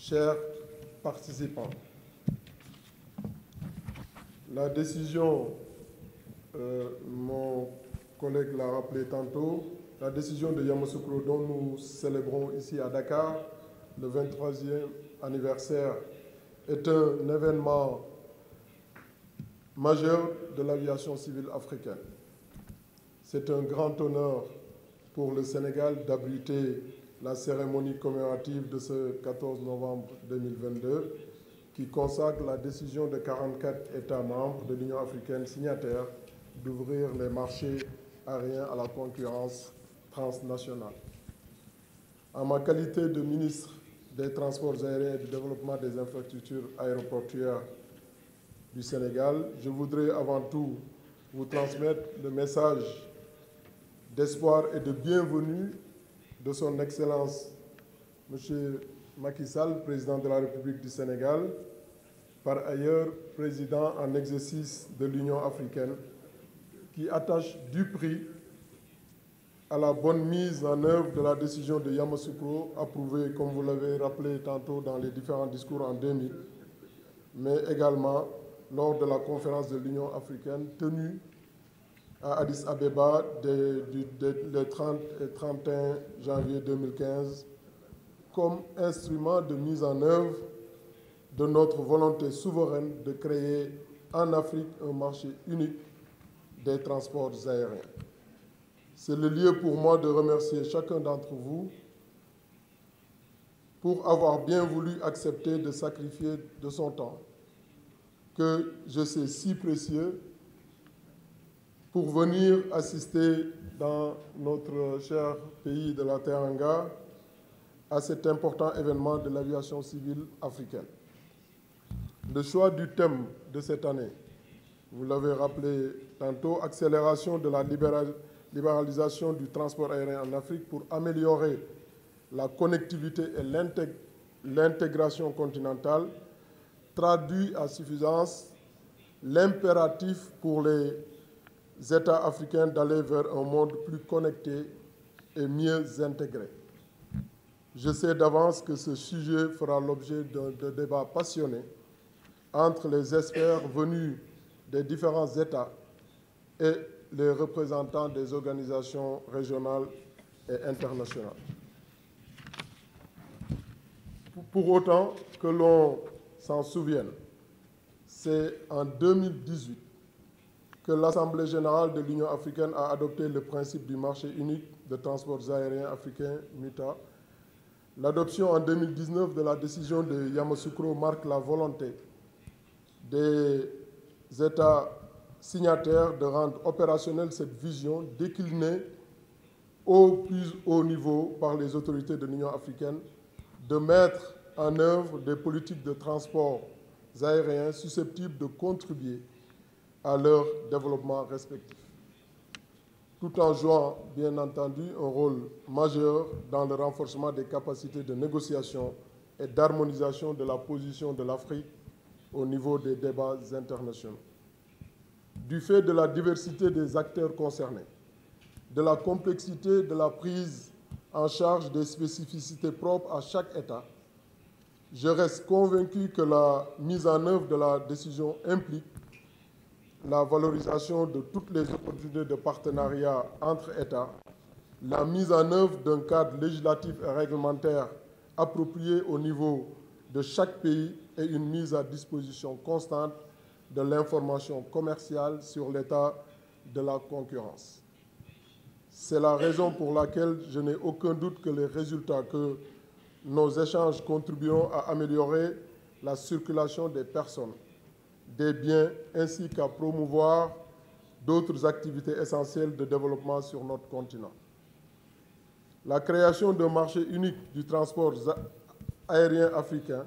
Chers participants, la décision, mon collègue l'a rappelé tantôt, la décision de Yamoussoukro dont nous célébrons ici à Dakar le 23e anniversaire est un événement majeur de l'aviation civile africaine. C'est un grand honneur pour le Sénégal d'abriter la cérémonie commémorative de ce 14 novembre 2022 qui consacre la décision de 44 États membres de l'Union africaine signataires d'ouvrir les marchés aériens à la concurrence transnationale. En ma qualité de ministre des Transports aériens et du développement des infrastructures aéroportuaires du Sénégal, je voudrais avant tout vous transmettre le message d'espoir et de bienvenue de son Excellence M. Macky Sall, président de la République du Sénégal, par ailleurs président en exercice de l'Union africaine, qui attache du prix à la bonne mise en œuvre de la décision de Yamoussoukro, approuvée, comme vous l'avez rappelé tantôt dans les différents discours en 2000, mais également lors de la conférence de l'Union africaine tenue à Addis Abeba le 30 et 31 janvier 2015 comme instrument de mise en œuvre de notre volonté souveraine de créer en Afrique un marché unique des transports aériens. C'est le lieu pour moi de remercier chacun d'entre vous pour avoir bien voulu accepter de sacrifier de son temps, que je sais si précieux, pour venir assister dans notre cher pays de la Teranga à cet important événement de l'aviation civile africaine. Le choix du thème de cette année, vous l'avez rappelé tantôt, accélération de la libéralisation du transport aérien en Afrique pour améliorer la connectivité et l'intégration continentale, traduit à suffisance l'impératif pour les États africains d'aller vers un monde plus connecté et mieux intégré. Je sais d'avance que ce sujet fera l'objet de débats passionnés entre les experts venus des différents États et les représentants des organisations régionales et internationales. Pour autant que l'on s'en souvienne, c'est en 2018 que l'Assemblée générale de l'Union africaine a adopté le principe du marché unique de transports aériens africains, MUTA. L'adoption en 2019 de la décision de Yamoussoukro marque la volonté des États signataires de rendre opérationnelle cette vision déclinée au plus haut niveau par les autorités de l'Union africaine, de mettre en œuvre des politiques de transport aériens susceptibles de contribuer à leur développement respectif, tout en jouant, bien entendu, un rôle majeur dans le renforcement des capacités de négociation et d'harmonisation de la position de l'Afrique au niveau des débats internationaux. Du fait de la diversité des acteurs concernés, de la complexité de la prise en charge des spécificités propres à chaque État, je reste convaincu que la mise en œuvre de la décision implique la valorisation de toutes les opportunités de partenariat entre États, la mise en œuvre d'un cadre législatif et réglementaire approprié au niveau de chaque pays et une mise à disposition constante de l'information commerciale sur l'état de la concurrence. C'est la raison pour laquelle je n'ai aucun doute que les résultats que nos échanges contribueront à améliorer la circulation des personnes, des biens, ainsi qu'à promouvoir d'autres activités essentielles de développement sur notre continent. La création d'un marché unique du transport aérien africain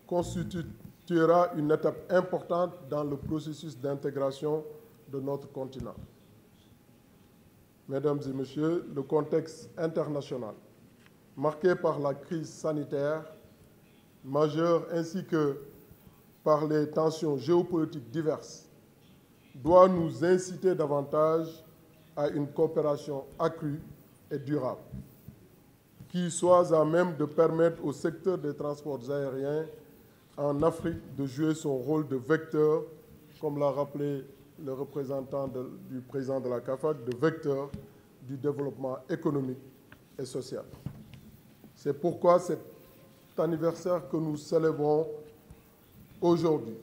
constituera une étape importante dans le processus d'intégration de notre continent. Mesdames et messieurs, le contexte international, marqué par la crise sanitaire majeure ainsi que par les tensions géopolitiques diverses, doit nous inciter davantage à une coopération accrue et durable. qui soit à même de permettre au secteur des transports aériens en Afrique de jouer son rôle de vecteur, comme l'a rappelé le représentant du président de la CAFAC, de vecteur du développement économique et social. C'est pourquoi cet anniversaire que nous célébrons aujourd'hui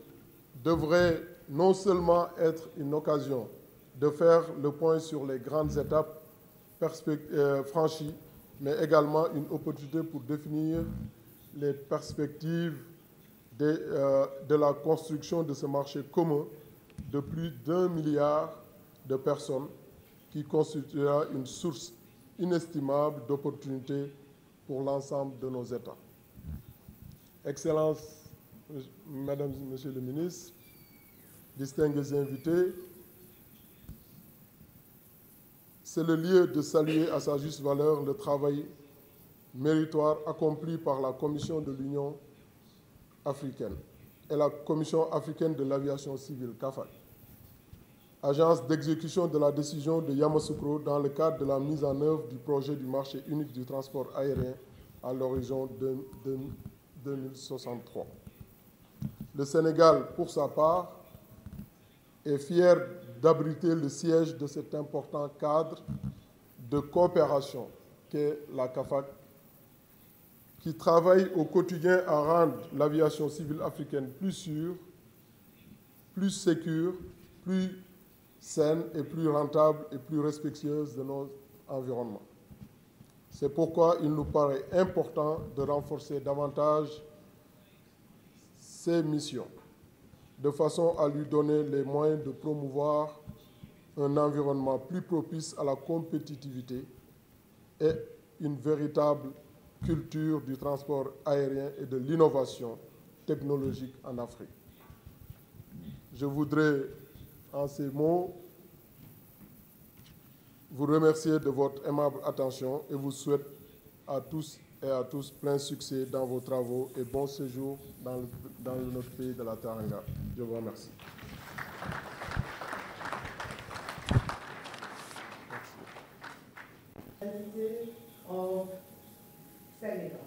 devrait non seulement être une occasion de faire le point sur les grandes étapes franchies, mais également une opportunité pour définir les perspectives de la construction de ce marché commun de plus d'1 milliard de personnes qui constituera une source inestimable d'opportunités pour l'ensemble de nos États. Excellences, Mesdames et Messieurs les ministres, distingués invités, c'est le lieu de saluer à sa juste valeur le travail méritoire accompli par la Commission de l'Union africaine et la Commission africaine de l'aviation civile, CAFAC, agence d'exécution de la décision de Yamoussoukro dans le cadre de la mise en œuvre du projet du marché unique du transport aérien à l'horizon 2063. Le Sénégal, pour sa part, est fier d'abriter le siège de cet important cadre de coopération qu'est la CAFAC, qui travaille au quotidien à rendre l'aviation civile africaine plus sûre, plus sécure, plus saine et plus rentable et plus respectueuse de notre environnement. C'est pourquoi il nous paraît important de renforcer davantage ses missions, de façon à lui donner les moyens de promouvoir un environnement plus propice à la compétitivité et une véritable culture du transport aérien et de l'innovation technologique en Afrique. Je voudrais, en ces mots, vous remercier de votre aimable attention et vous souhaite à tous et à tous plein succès dans vos travaux et bon séjour dans notre pays de la Teranga. Je vous remercie. Of Senegal.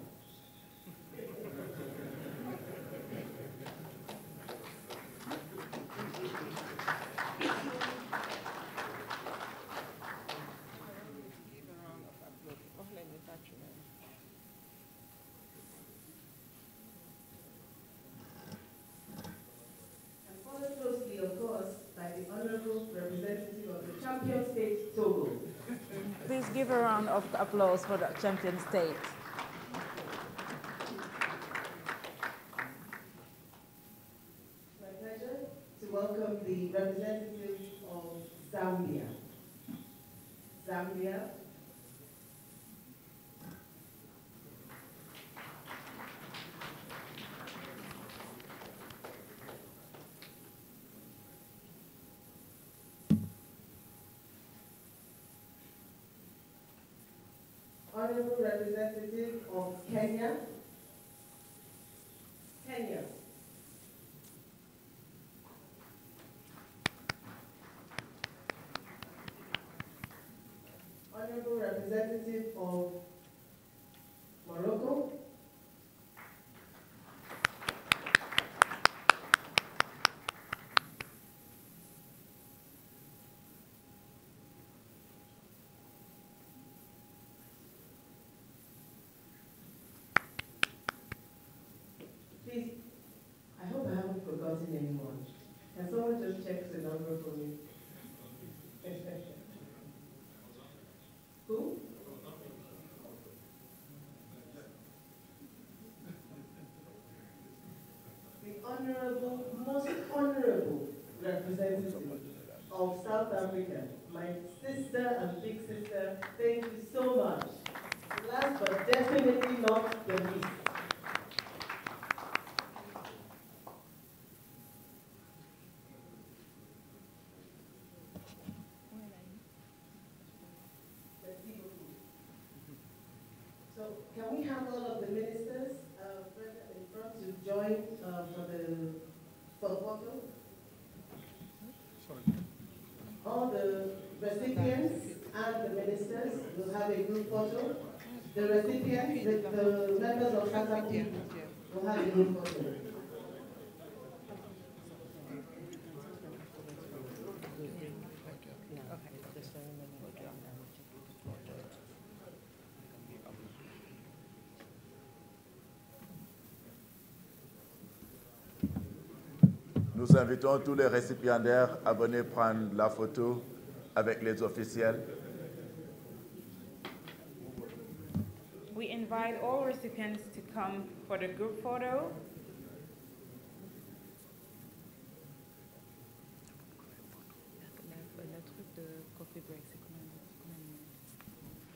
Please give a round of applause for the champion state. My pleasure to welcome the representative of Zambia. Zambia. Honorable representative of Kenya. Kenya. Honorable representative of Morocco. Please, I hope I haven't forgotten anyone. Can someone just check the number for me? Who? The honorable, most honorable representative of South Africa, my sister and big sister, thank you so much. Last but definitely not the least. So can we have all of the ministers present in front to join for the photo? All the recipients and the ministers will have a group photo. The recipients, the members of SATAP will have a group photo. Nous invitons tous les récipiendaires à venir prendre la photo avec les officiels. We invite all recipients to come for the group photo